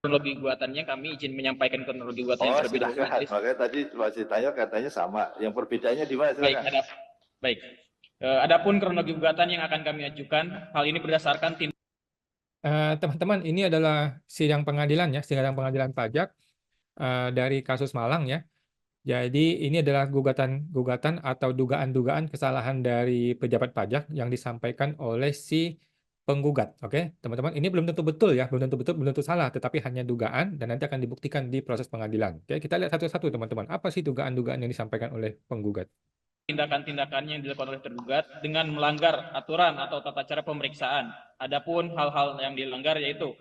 kronologi gugatannya, kami izin menyampaikan kronologi gugatan yang terlebih dahulu, silakan. majelis. Makanya tadi masih tanya katanya sama. Yang perbedaannya di mana? Baik, Silakan. baik. Adapun kronologi gugatan yang akan kami ajukan, hal ini berdasarkan Teman-teman, ini adalah sidang pengadilan ya, sidang pengadilan pajak dari kasus Malang ya. Jadi ini adalah gugatan atau dugaan-dugaan kesalahan dari pejabat pajak yang disampaikan oleh si penggugat. Oke, teman-teman, ini belum tentu betul ya, belum tentu betul, belum tentu salah, tetapi hanya dugaan dan nanti akan dibuktikan di proses pengadilan. Oke, kita lihat satu-satu teman-teman. Apa sih dugaan-dugaan yang disampaikan oleh penggugat? tindakan-tindakan yang dilakukan oleh tergugat dengan melanggar aturan atau tata cara pemeriksaan. Adapun hal-hal yang dilanggar yaitu: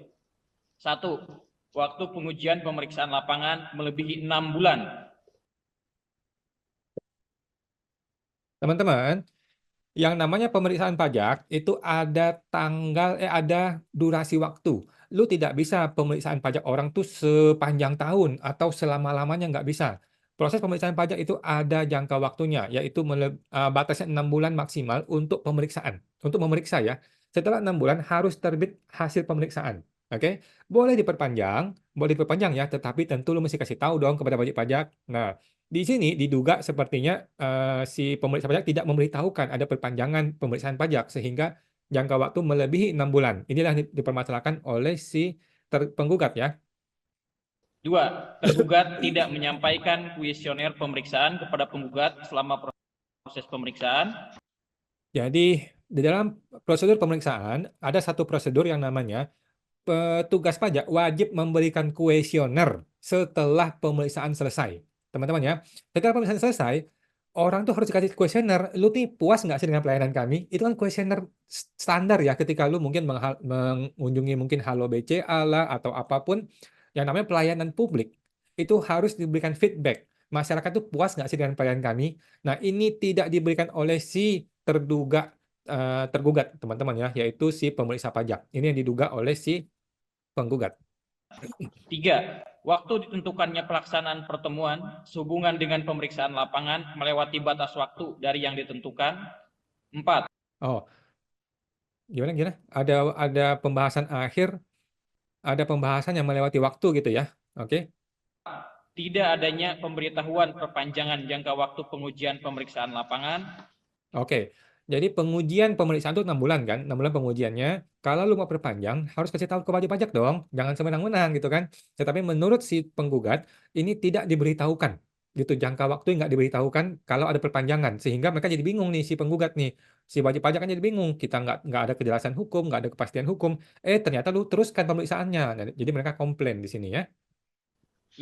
1. Waktu pengujian pemeriksaan lapangan melebihi 6 bulan. Teman-teman, yang namanya pemeriksaan pajak itu ada ada durasi waktu. Lu tidak bisa pemeriksaan pajak orang tuh sepanjang tahun atau selama-lamanya nggak bisa. Proses pemeriksaan pajak itu ada jangka waktunya, yaitu batasnya 6 bulan maksimal untuk pemeriksaan. Untuk memeriksa ya. Setelah 6 bulan harus terbit hasil pemeriksaan. Oke, boleh diperpanjang ya, tetapi tentu lu mesti kasih tahu dong kepada wajib pajak. Nah, di sini diduga sepertinya si pemeriksa pajak tidak memberitahukan ada perpanjangan pemeriksaan pajak sehingga jangka waktu melebihi 6 bulan. Inilah yang dipermasalahkan oleh si penggugat ya. 2. Tergugat tidak menyampaikan kuesioner pemeriksaan kepada penggugat selama proses pemeriksaan. Jadi di dalam prosedur pemeriksaan ada satu prosedur yang namanya petugas pajak wajib memberikan kuesioner setelah pemeriksaan selesai. Teman-teman ya, setelah pemeriksaan selesai, orang tuh harus dikasih kuesioner. Lu nih puas nggak sih dengan pelayanan kami? Itu kan kuesioner standar ya ketika lu mungkin mengunjungi mungkin Halo BCA lah atau apapun yang namanya pelayanan publik. Itu harus diberikan feedback. Masyarakat tuh puas nggak sih dengan pelayanan kami? Nah, ini tidak diberikan oleh si tergugat, teman-teman ya, yaitu si pemeriksa pajak. Ini yang diduga oleh si penggugat. 3. Waktu ditentukannya pelaksanaan pertemuan sehubungan dengan pemeriksaan lapangan melewati batas waktu dari yang ditentukan. 4. Oh, gimana? Ada pembahasan akhir, ada pembahasan yang melewati waktu gitu ya. Oke. Tidak adanya pemberitahuan perpanjangan jangka waktu pengujian pemeriksaan lapangan. Oke. Jadi pengujian pemeriksaan itu 6 bulan kan? 6 bulan pengujiannya. Kalau lu mau perpanjang, harus kasih tahu ke wajib pajak dong. Jangan semena-mena gitu kan. Tetapi menurut si penggugat, ini tidak diberitahukan. Gitu, jangka waktu nggak diberitahukan kalau ada perpanjangan. Sehingga mereka jadi bingung nih, si penggugat nih. Si wajib pajak kan jadi bingung. Kita nggak ada kejelasan hukum, nggak ada kepastian hukum. Ternyata lu teruskan pemeriksaannya. Nah, jadi mereka komplain di sini ya.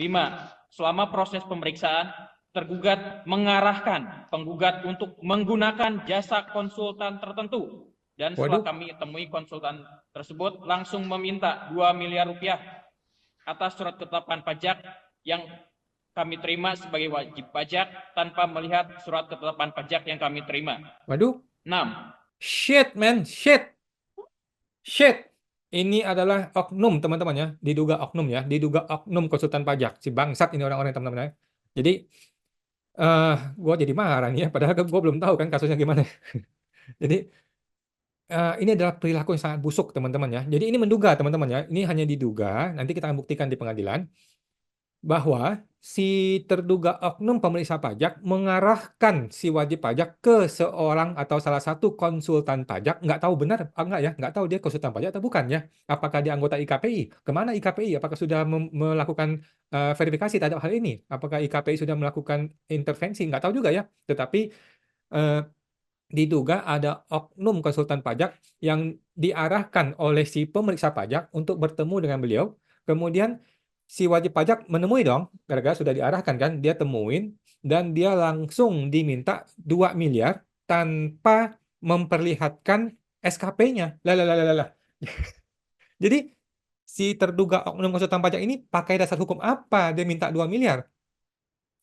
5. Selama proses pemeriksaan, tergugat mengarahkan penggugat untuk menggunakan jasa konsultan tertentu. Dan setelah kami temui konsultan tersebut, langsung meminta 2 miliar rupiah atas surat ketetapan pajak yang kami terima sebagai wajib pajak tanpa melihat surat ketetapan pajak yang kami terima. Waduh. 6. Shit, man. Shit. Ini adalah oknum, teman-teman ya. Diduga oknum ya. Diduga oknum konsultan pajak. Si bangsat ini orang-orang, teman-teman ya. Jadi, gue jadi marah nih ya. Padahal gue belum tahu kan kasusnya gimana. Jadi, ini adalah perilaku yang sangat busuk, teman-teman ya. Jadi, ini menduga, teman-teman ya. Ini hanya diduga. Nanti kita akan buktikan di pengadilan. Bahwa si terduga oknum pemeriksa pajak mengarahkan si wajib pajak ke seorang atau salah satu konsultan pajak, nggak tahu benar enggak ya, nggak tahu dia konsultan pajak atau bukan ya. Apakah dia anggota IKPI? Kemana IKPI? Apakah sudah melakukan verifikasi terhadap hal ini? Apakah IKPI sudah melakukan intervensi? Nggak tahu juga ya. Tetapi diduga ada oknum konsultan pajak yang diarahkan oleh si pemeriksa pajak untuk bertemu dengan beliau. Kemudian si wajib pajak menemui dong, gara-gara sudah diarahkan kan, dia temuin dan dia langsung diminta 2 miliar tanpa memperlihatkan SKP-nya. Lah. Jadi si terduga oknum konsultan pajak ini pakai dasar hukum apa dia minta 2 miliar?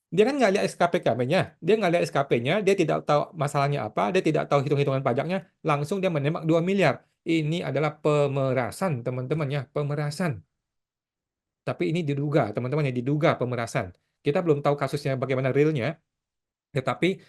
Dia kan nggak lihat SKP-nya, dia nggak lihat SKP-nya, dia tidak tahu masalahnya apa, dia tidak tahu hitung-hitungan pajaknya, langsung dia menembak 2 miliar. Ini adalah pemerasan, teman-teman ya, pemerasan. Tapi ini diduga, teman-teman ya, diduga pemerasan. Kita belum tahu kasusnya bagaimana realnya, tetapi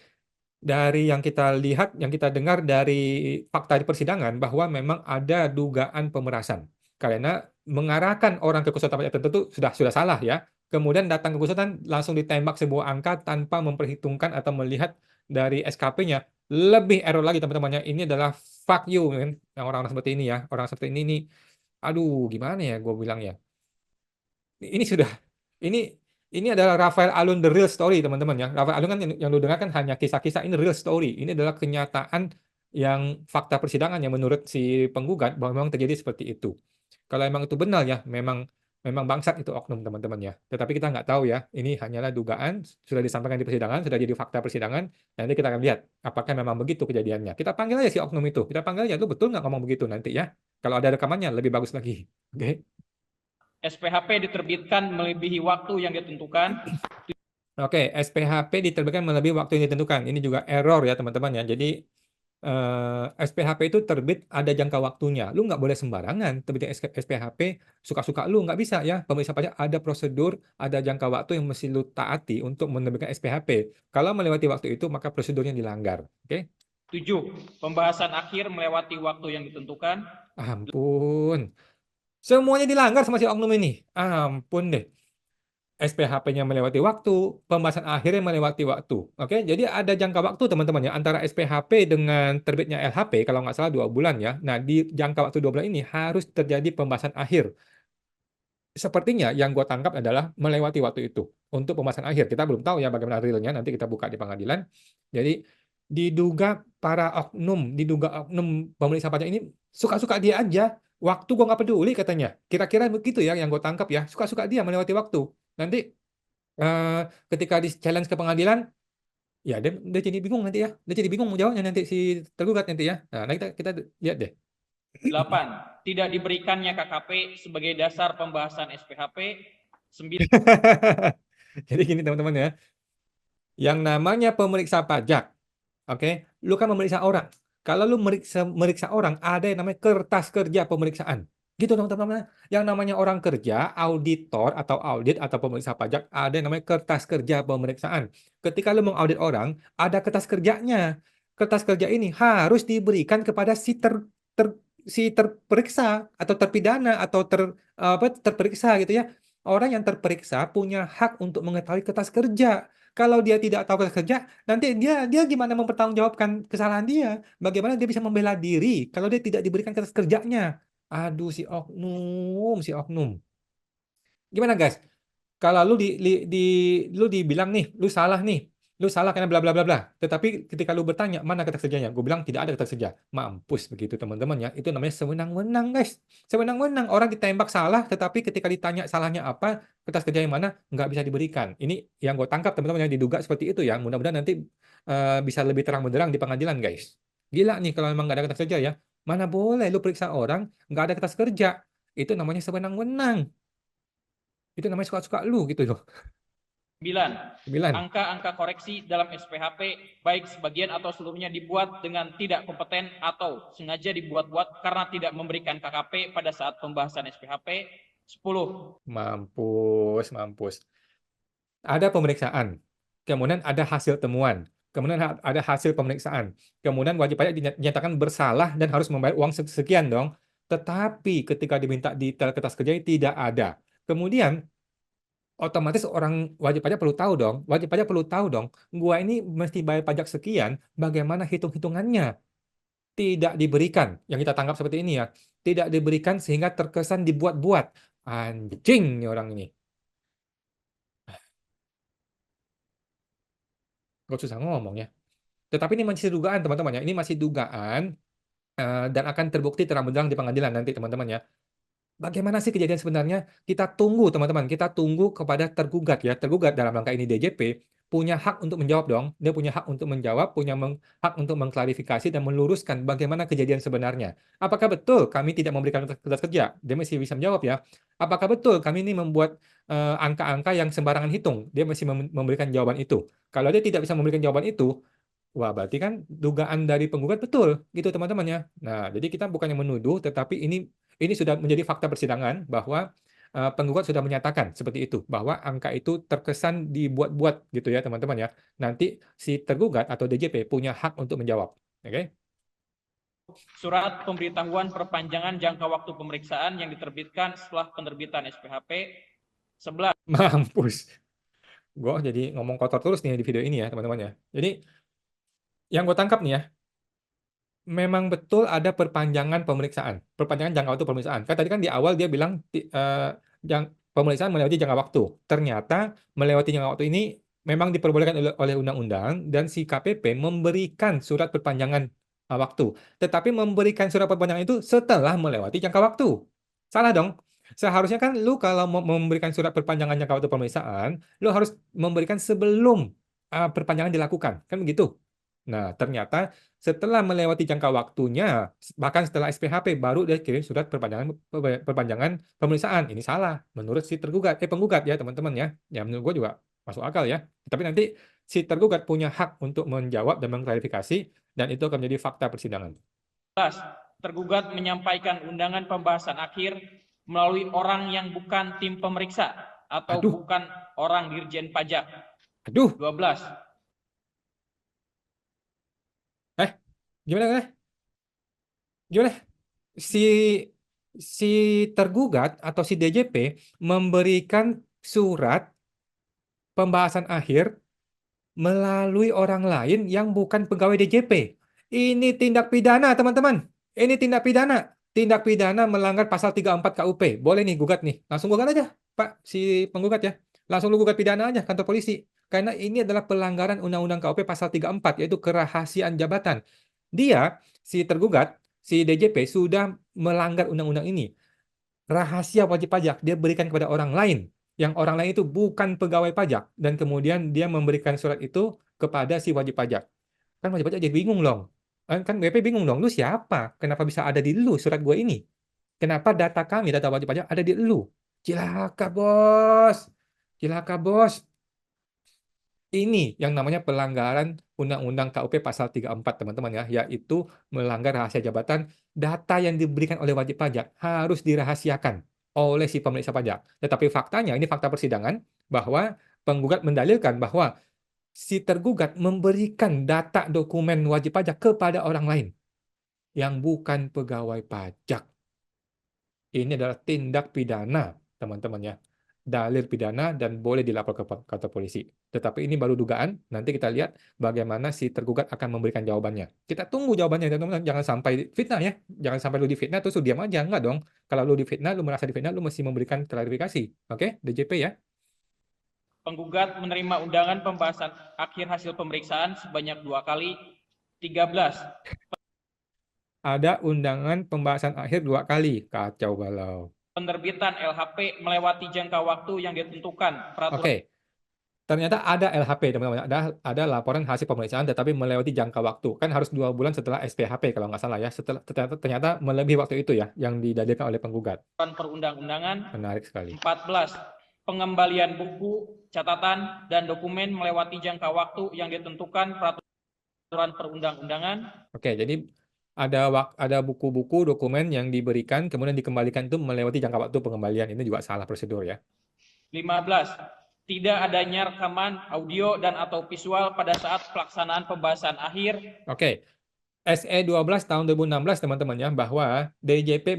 dari yang kita lihat, yang kita dengar dari fakta di persidangan, bahwa memang ada dugaan pemerasan. Karena mengarahkan orang ke konsultan pajak tertentu sudah salah ya. Kemudian datang ke konsultan langsung ditembak sebuah angka tanpa memperhitungkan atau melihat dari SKP-nya. Lebih error lagi teman-temannya. Ini adalah fuck you, men. Yang orang-orang seperti ini ya. Orang seperti ini nih, aduh gimana ya gue bilang ya. Ini sudah ini ini adalah Rafael Alun the real story teman-teman ya. Rafael Alun kan yang lu dengar kan hanya kisah-kisah, ini real story. Ini adalah kenyataan yang fakta persidangan yang menurut si penggugat bahwa memang terjadi seperti itu. Kalau memang itu benar ya, memang memang bangsat itu oknum teman-teman ya. Tetapi kita nggak tahu ya, ini hanyalah dugaan, sudah disampaikan di persidangan, sudah jadi fakta persidangan. Nanti kita akan lihat apakah memang begitu kejadiannya. Kita panggil aja si oknum itu, kita panggil aja, lu betul nggak ngomong begitu nanti ya. Kalau ada rekamannya lebih bagus lagi. Oke. SPHP diterbitkan melebihi waktu yang ditentukan. Oke, SPHP diterbitkan melebihi waktu yang ditentukan. Ini juga error ya teman-teman ya. Jadi SPHP itu terbit ada jangka waktunya. Lu nggak boleh sembarangan terbitin SPHP suka-suka lu, nggak bisa ya. Pemeriksa pajak ada prosedur, ada jangka waktu yang mesti lu taati untuk menerbitkan SPHP. Kalau melewati waktu itu maka prosedurnya dilanggar. Oke? 7. Pembahasan akhir melewati waktu yang ditentukan. Ampun. Semuanya dilanggar sama si oknum ini. Ampun deh. SPHP-nya melewati waktu, pembahasan akhirnya melewati waktu. Oke, jadi ada jangka waktu teman-teman ya antara SPHP dengan terbitnya LHP kalau nggak salah 2 bulan ya. Nah, di jangka waktu 2 bulan ini harus terjadi pembahasan akhir. Sepertinya yang gue tangkap adalah melewati waktu itu untuk pembahasan akhir. Kita belum tahu ya bagaimana realnya, nanti kita buka di pengadilan. Jadi diduga diduga oknum pemeriksa pajak ini suka-suka dia aja. Waktu gue nggak peduli katanya. Kira-kira begitu ya yang gue tangkap ya. Suka-suka dia melewati waktu. Nanti ketika di challenge ke pengadilan, ya dia jadi bingung nanti ya. Dia jadi bingung mau jawabnya nanti si tergugat nanti ya. Nah, kita lihat deh. 8. Tidak diberikannya KKP sebagai dasar pembahasan SPHP. 9. Jadi gini teman-teman ya. Yang namanya pemeriksa pajak, oke, lu kan memeriksa orang. Kalau lu meriksa orang, ada yang namanya kertas kerja pemeriksaan. Gitu dong teman-teman. Yang namanya orang kerja, auditor atau audit atau pemeriksa pajak, ada yang namanya kertas kerja pemeriksaan. Ketika lu mengaudit orang, ada kertas kerjanya. Kertas kerja ini harus diberikan kepada si terperiksa atau terpidana atau terperiksa gitu ya. Orang yang terperiksa punya hak untuk mengetahui kertas kerja. Kalau dia tidak tahu kertas kerja, nanti dia gimana mempertanggungjawabkan kesalahan dia? Bagaimana dia bisa membela diri kalau dia tidak diberikan kertas kerjanya? Aduh, si oknum. Gimana guys? Kalau lu dibilang nih, lu salah karena bla bla bla bla. Tetapi ketika lu bertanya mana kertas kerjanya, gue bilang tidak ada kertas kerja. Mampus begitu teman-teman ya. Itu namanya sewenang-wenang guys. Sewenang-wenang orang ditembak salah, tetapi ketika ditanya salahnya apa, kertas kerja yang mana nggak bisa diberikan. Ini yang gue tangkap teman-teman yang diduga seperti itu ya. Mudah-mudahan nanti bisa lebih terang benderang di pengadilan guys. Gila nih kalau memang nggak ada kertas kerja ya. Mana boleh lu periksa orang nggak ada kertas kerja. Itu namanya sewenang-wenang. Itu namanya suka-suka lu gitu loh. 9. 9. Angka-angka koreksi dalam SPHP baik sebagian atau seluruhnya dibuat dengan tidak kompeten atau sengaja dibuat-buat karena tidak memberikan KKP pada saat pembahasan SPHP. 10. Mampus. Ada pemeriksaan, kemudian ada hasil temuan, kemudian ada hasil pemeriksaan, kemudian wajib pajak dinyatakan bersalah dan harus membayar uang sekian dong. Tetapi ketika diminta detail kertas kerja tidak ada. Kemudian otomatis orang wajib pajak perlu tahu dong. Wajib pajak perlu tahu dong. Gua ini mesti bayar pajak sekian. Bagaimana hitung-hitungannya? Tidak diberikan. Yang kita tangkap seperti ini ya. Tidak diberikan sehingga terkesan dibuat-buat. Anjing nih orang ini. Gak susah ngomong ya. Tetapi ini masih dugaan teman-teman ya. Ini masih dugaan dan akan terbukti terang benderang di pengadilan nanti teman-teman ya. Bagaimana sih kejadian sebenarnya? Kita tunggu, teman-teman. Kita tunggu kepada tergugat ya. Tergugat dalam rangka ini DJP punya hak untuk menjawab dong. Dia punya hak untuk menjawab, punya hak untuk mengklarifikasi dan meluruskan bagaimana kejadian sebenarnya. Apakah betul kami tidak memberikan kertas kerja? Dia masih bisa menjawab ya. Apakah betul kami ini membuat angka-angka yang sembarangan hitung? Dia masih memberikan jawaban itu. Kalau dia tidak bisa memberikan jawaban itu, wah, berarti kan dugaan dari penggugat betul, gitu teman-teman ya. Nah, jadi kita bukannya menuduh, tetapi ini sudah menjadi fakta persidangan bahwa penggugat sudah menyatakan seperti itu, bahwa angka itu terkesan dibuat-buat gitu ya teman-teman ya. Nanti si tergugat atau DJP punya hak untuk menjawab. Oke? surat pemberitahuan perpanjangan jangka waktu pemeriksaan yang diterbitkan setelah penerbitan SPHP. 11. Mampus. Gue jadi ngomong kotor terus nih di video ini ya, teman-teman ya. Jadi, yang gue tangkap nih ya, memang betul ada perpanjangan pemeriksaan, perpanjangan jangka waktu pemeriksaan. Kan tadi kan di awal dia bilang pemeriksaan melewati jangka waktu. Ternyata melewati jangka waktu ini memang diperbolehkan oleh undang-undang dan si KPP memberikan surat perpanjangan waktu. Tetapi memberikan surat perpanjangan itu setelah melewati jangka waktu. Salah dong. Seharusnya kan lu kalau mau memberikan surat perpanjangan jangka waktu pemeriksaan, lu harus memberikan sebelum perpanjangan dilakukan. Kan begitu. Nah, ternyata setelah melewati jangka waktunya, bahkan setelah SPHP, baru dia kirim surat perpanjangan pemeriksaan. Ini salah menurut si penggugat ya teman-teman ya. Ya menurut gue juga masuk akal ya. Tapi nanti si tergugat punya hak untuk menjawab dan mengklarifikasi, dan itu akan menjadi fakta persidangan. 11. Tergugat menyampaikan undangan pembahasan akhir melalui orang yang bukan tim pemeriksa atau bukan orang Dirjen Pajak. 12. Gimana? Si tergugat atau si DJP memberikan surat pembahasan akhir melalui orang lain yang bukan pegawai DJP. Ini tindak pidana, teman-teman. Ini tindak pidana. Tindak pidana melanggar pasal 34 KUP. Boleh nih gugat nih. Langsung gugat aja, Pak, si penggugat ya. Langsung lu gugat pidana aja kantor polisi. Karena ini adalah pelanggaran Undang-Undang KUP pasal 34, yaitu kerahasiaan jabatan. Dia, si tergugat, si DJP sudah melanggar undang-undang ini. Rahasia wajib pajak dia berikan kepada orang lain, yang orang lain itu bukan pegawai pajak, dan kemudian dia memberikan surat itu kepada si wajib pajak. Kan wajib pajak jadi bingung dong. Kan WP bingung dong, lu siapa? Kenapa bisa ada di lu surat gue ini? Kenapa data kami, data wajib pajak ada di lu? Cilaka, bos. Cilaka, bos. Ini yang namanya pelanggaran Undang-Undang KUP pasal 34, teman-teman ya, yaitu melanggar rahasia jabatan. Data yang diberikan oleh wajib pajak harus dirahasiakan oleh si pemeriksa pajak. Tetapi faktanya, ini fakta persidangan, bahwa penggugat mendalilkan bahwa si tergugat memberikan data dokumen wajib pajak kepada orang lain yang bukan pegawai pajak. Ini adalah tindak pidana, teman-teman ya. Dalil pidana dan boleh dilapor ke kantor polisi. Tetapi ini baru dugaan, nanti kita lihat bagaimana si tergugat akan memberikan jawabannya. Kita tunggu jawabannya, teman-teman. Jangan sampai fitnah ya. Jangan sampai lu difitnah terus lu diam aja. Enggak dong. Kalau lu difitnah, lu merasa difitnah, lu mesti memberikan klarifikasi. Oke, DJP ya. Penggugat menerima undangan pembahasan akhir hasil pemeriksaan sebanyak 2 kali. 13. Ada undangan pembahasan akhir 2 kali. Kacau balau. Penerbitan LHP melewati jangka waktu yang ditentukan peraturan. Oke. Ternyata ada LHP, teman-teman. Ada laporan hasil pemeriksaan tetapi melewati jangka waktu. Kan harus 2 bulan setelah SPHP kalau nggak salah ya. Ternyata melebihi waktu itu ya yang didalilkan oleh penggugat. Perundang-undangan. Menarik sekali. 14. Pengembalian buku, catatan, dan dokumen melewati jangka waktu yang ditentukan peraturan perundang-undangan. Oke, jadi ada buku-buku, dokumen yang diberikan kemudian dikembalikan itu melewati jangka waktu pengembalian. Ini juga salah prosedur ya. 15. Tidak adanya rekaman audio dan atau visual pada saat pelaksanaan pembahasan akhir. Oke. SE 12 tahun 2016, teman-teman ya, bahwa DJP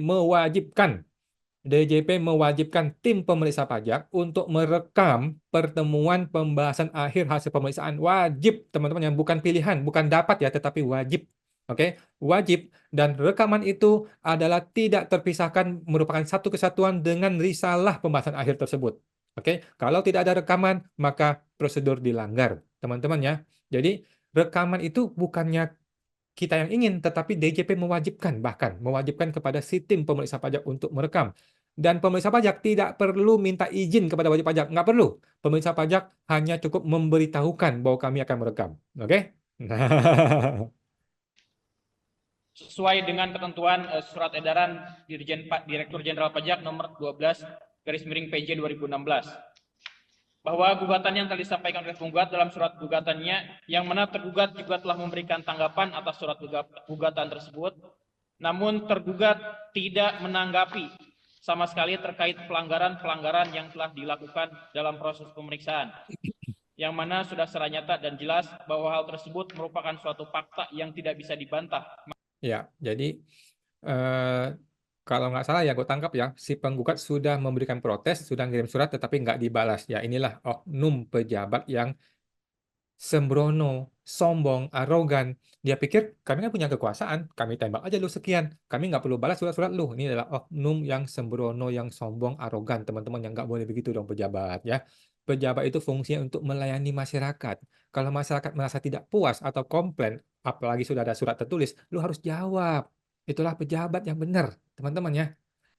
mewajibkan tim pemeriksa pajak untuk merekam pertemuan pembahasan akhir hasil pemeriksaan. Wajib, teman-teman, yang bukan pilihan, bukan dapat ya, tetapi wajib. Oke, wajib. Dan rekaman itu adalah tidak terpisahkan, merupakan satu kesatuan dengan risalah pembahasan akhir tersebut. Oke, kalau tidak ada rekaman, maka prosedur dilanggar, teman-teman ya. Jadi, rekaman itu bukannya kita yang ingin, tetapi DJP bahkan mewajibkan kepada si tim pemeriksa pajak untuk merekam. Dan pemeriksa pajak tidak perlu minta izin kepada wajib pajak, nggak perlu. Pemeriksa pajak hanya cukup memberitahukan bahwa kami akan merekam. Oke? Sesuai dengan ketentuan surat edaran Direktur Jenderal Pajak nomor 12/PJ 2016. Bahwa gugatan yang telah disampaikan oleh penggugat dalam surat gugatannya, yang mana tergugat juga telah memberikan tanggapan atas surat gugatan tersebut, namun tergugat tidak menanggapi sama sekali terkait pelanggaran-pelanggaran yang telah dilakukan dalam proses pemeriksaan, yang mana sudah secara nyata dan jelas bahwa hal tersebut merupakan suatu fakta yang tidak bisa dibantah. Ya, jadi eh, kalau nggak salah ya, gue tangkap ya, si penggugat sudah memberikan protes, sudah ngirim surat, tetapi nggak dibalas. Ya, inilah oknum pejabat yang sembrono, sombong, arogan. Dia pikir kami kan punya kekuasaan, kami tembak aja lu sekian, kami nggak perlu balas surat-surat lu. Ini adalah oknum yang sembrono, yang sombong, arogan, teman-teman, yang nggak boleh begitu dong pejabat ya. Pejabat itu fungsinya untuk melayani masyarakat. Kalau masyarakat merasa tidak puas atau komplain, apalagi sudah ada surat tertulis, lu harus jawab. Itulah pejabat yang benar, teman-teman ya.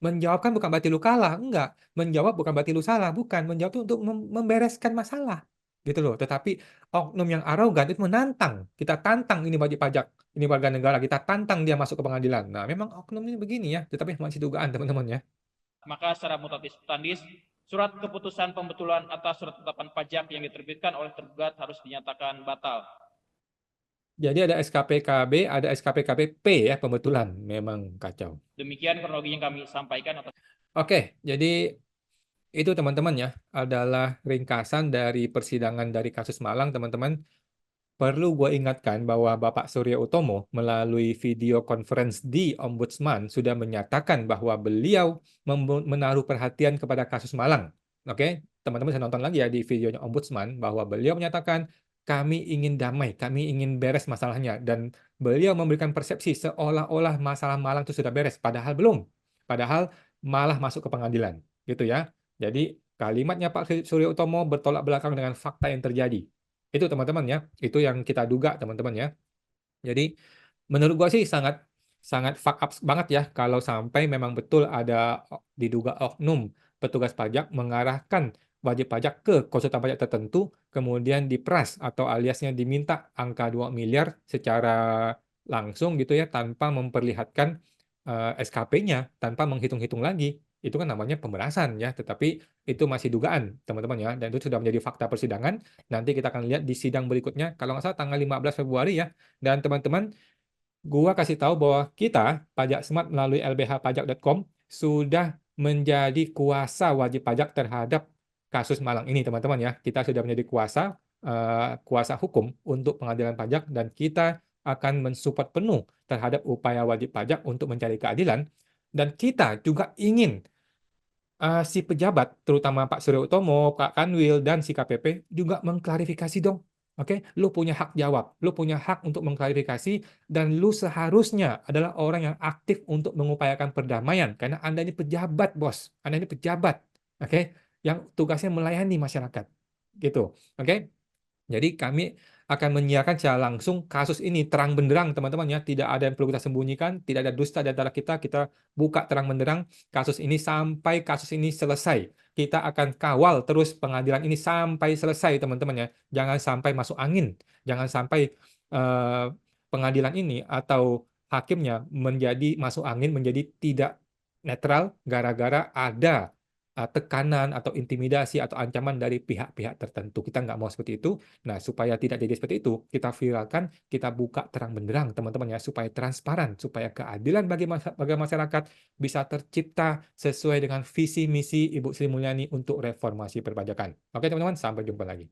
Menjawab kan bukan berarti lu kalah, enggak. Menjawab bukan berarti lu salah, bukan. Menjawab itu untuk membereskan masalah. Gitu loh. Tetapi oknum yang arogan itu menantang. Kita tantang ini wajib pajak, ini warga negara, kita tantang dia masuk ke pengadilan. Nah, memang oknum ini begini ya, tetapi masih dugaan teman-teman ya. Maka secara mutatis mutandis, surat keputusan pembetulan atas surat ketetapan pajak yang diterbitkan oleh tergugat harus dinyatakan batal. Jadi ada SKPKB, ada SKPKB-P ya, pembetulan. Memang kacau. Demikian kronologi yang kami sampaikan. Oke, jadi itu teman-teman ya, adalah ringkasan dari persidangan dari kasus Malang, teman-teman. Perlu gue ingatkan bahwa Bapak Surya Utomo melalui video conference di Ombudsman sudah menyatakan bahwa beliau menaruh perhatian kepada kasus Malang. Oke, teman-teman bisa nonton lagi ya di videonya Ombudsman bahwa beliau menyatakan kami ingin damai, kami ingin beres masalahnya, dan beliau memberikan persepsi seolah-olah masalah Malang itu sudah beres, padahal belum. Padahal malah masuk ke pengadilan, gitu ya. Jadi kalimatnya Pak Surya Utomo bertolak belakang dengan fakta yang terjadi. Itu teman-teman ya, itu yang kita duga teman-teman ya. Jadi menurut gua sih sangat sangat fuck up banget ya kalau sampai memang betul ada diduga oknum petugas pajak mengarahkan wajib pajak ke konsultan pajak tertentu, kemudian diperas atau aliasnya diminta angka 2 miliar secara langsung gitu ya, tanpa memperlihatkan SKP-nya, tanpa menghitung-hitung lagi. Itu kan namanya pemerasan ya, tetapi itu masih dugaan teman-teman ya, dan itu sudah menjadi fakta persidangan. Nanti kita akan lihat di sidang berikutnya, kalau nggak salah tanggal 15 Februari ya. Dan teman-teman, gua kasih tahu bahwa kita, Pajak Smart melalui lbhpajak.com, sudah menjadi kuasa wajib pajak terhadap kasus Malang ini, teman-teman ya. Kita sudah menjadi kuasa hukum untuk pengadilan pajak, dan kita akan mensupport penuh terhadap upaya wajib pajak untuk mencari keadilan. Dan kita juga ingin si pejabat, terutama Pak Surya Utomo, Pak Kanwil, dan si KPP juga mengklarifikasi dong. Oke, lu punya hak jawab, lu punya hak untuk mengklarifikasi, dan lu seharusnya adalah orang yang aktif untuk mengupayakan perdamaian, karena Anda ini pejabat, bos. Anda ini pejabat, oke, yang tugasnya melayani masyarakat, gitu. Oke. Jadi kami akan menyiarkan secara langsung kasus ini terang benderang, teman-teman ya. Tidak ada yang perlu kita sembunyikan, tidak ada dusta di antara kita. Kita buka terang benderang kasus ini sampai kasus ini selesai. Kita akan kawal terus pengadilan ini sampai selesai, teman-teman ya. Jangan sampai masuk angin. Jangan sampai eh, pengadilan ini atau hakimnya menjadi masuk angin, menjadi tidak netral gara-gara ada tekanan atau intimidasi atau ancaman dari pihak-pihak tertentu. Kita nggak mau seperti itu. Nah, supaya tidak jadi seperti itu, kita viralkan, kita buka terang benderang, teman-teman ya, supaya transparan, supaya keadilan bagi masyarakat bisa tercipta sesuai dengan visi misi Ibu Sri Mulyani untuk reformasi perpajakan. Oke, teman-teman, sampai jumpa lagi.